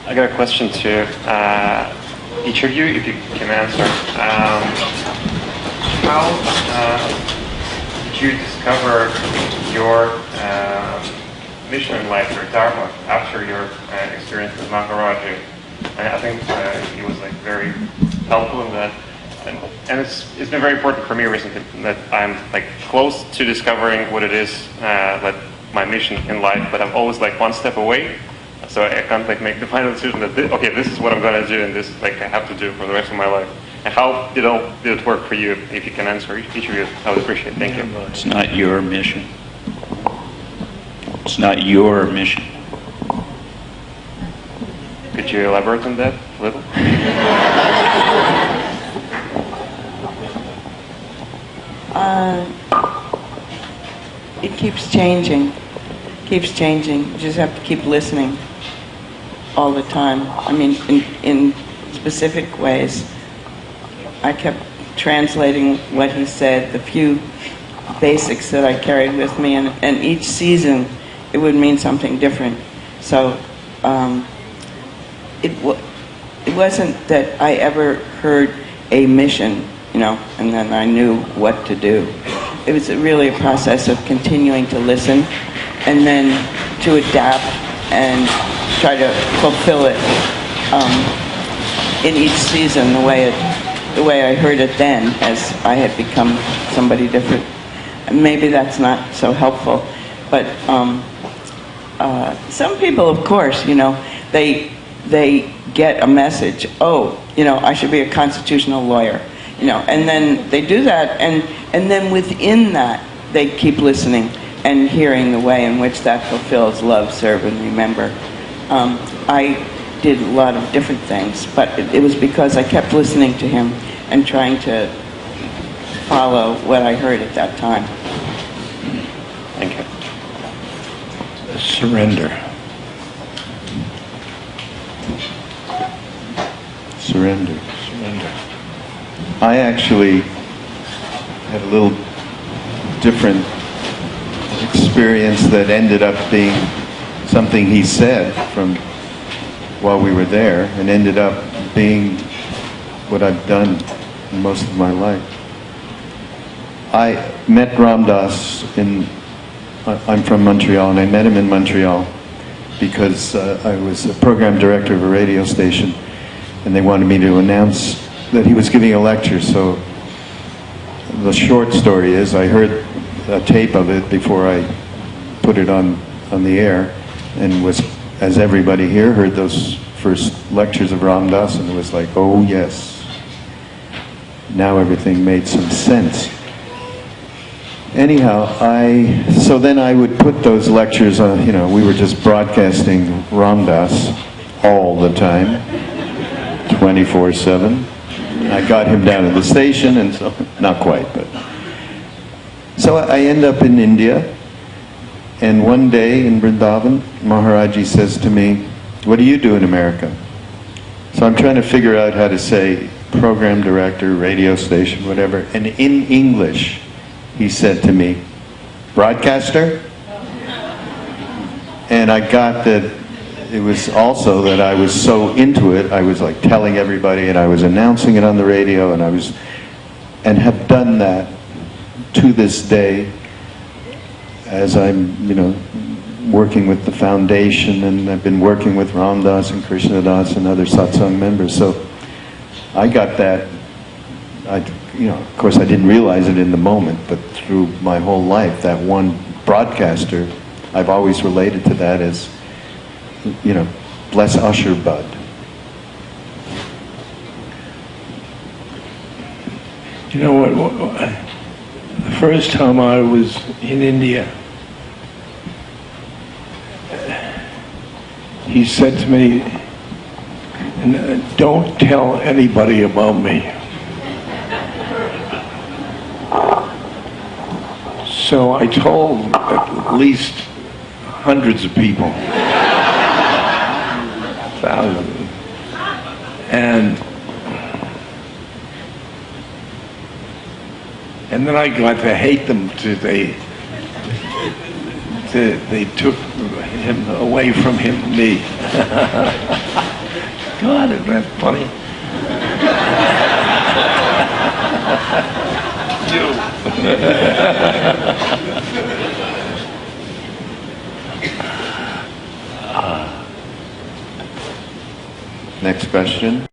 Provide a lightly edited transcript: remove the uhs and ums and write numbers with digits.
I got a question to each of you, if you can answer. How did you discover your mission in life, your Dharma, after your experience with Maharaj-ji? I think he was like very helpful in that. And it's been very important for me recently that I'm like close to discovering what it is that my mission in life, but I'm always like one step away. So I can't like make the final decision that this is what I'm going to do, and this like I have to do for the rest of my life. And how did it work for you? If you can answer each of you, I would appreciate it. Thank you. It's not your mission. It's not your mission. Could you elaborate on that a little? It keeps changing. Keeps changing. You just have to keep listening all the time. I mean, in specific ways. I kept translating what he said, the few basics that I carried with me, and each season it would mean something different. So it wasn't that I ever heard a mission, and then I knew what to do. It was really a process of continuing to listen and then to adapt and try to fulfill it in each season the way I heard it then, as I had become somebody different. And maybe that's not so helpful, but some people, of course, they get a message. Oh, I should be a constitutional lawyer, and then they do that, and then within that they keep listening and hearing the way in which that fulfills love, serve, and remember. I did a lot of different things, but it was because I kept listening to him and trying to follow what I heard at that time. Thank you. Surrender. Surrender. I actually had a little different experience that ended up being something he said from while we were there, and ended up being what I've done most of my life. I met Ram Dass I'm from Montreal, and I met him in Montreal because I was a program director of a radio station, and they wanted me to announce that he was giving a lecture. So the short story is, I heard a tape of it before I put it on the air, and was, as everybody here, heard those first lectures of Ram Dass, and it was like, oh yes, now everything made some sense. Anyhow, so then I would put those lectures on, we were just broadcasting Ram Dass all the time, 24/7. I got him down at the station, and so, not quite, but. So I end up in India, and one day in Vrindavan, Maharaj-ji says to me, what do you do in America? So I'm trying to figure out how to say program director, radio station, whatever, and in English, he said to me, broadcaster? And I got that it was also that I was so into it, I was like telling everybody, and I was announcing it on the radio, and have done that to this day, as I'm, working with the foundation, and I've been working with Ram Dass and Krishna Das and other satsang members. So I got that, of course I didn't realize it in the moment, but through my whole life, that one broadcaster, I've always related to that as, bless Usher Bud. You know what, the first time I was in India, he said to me, don't tell anybody about me. So I told at least hundreds of people, thousands, and then I got to hate them. They took him away from me. God, isn't that funny? Next question.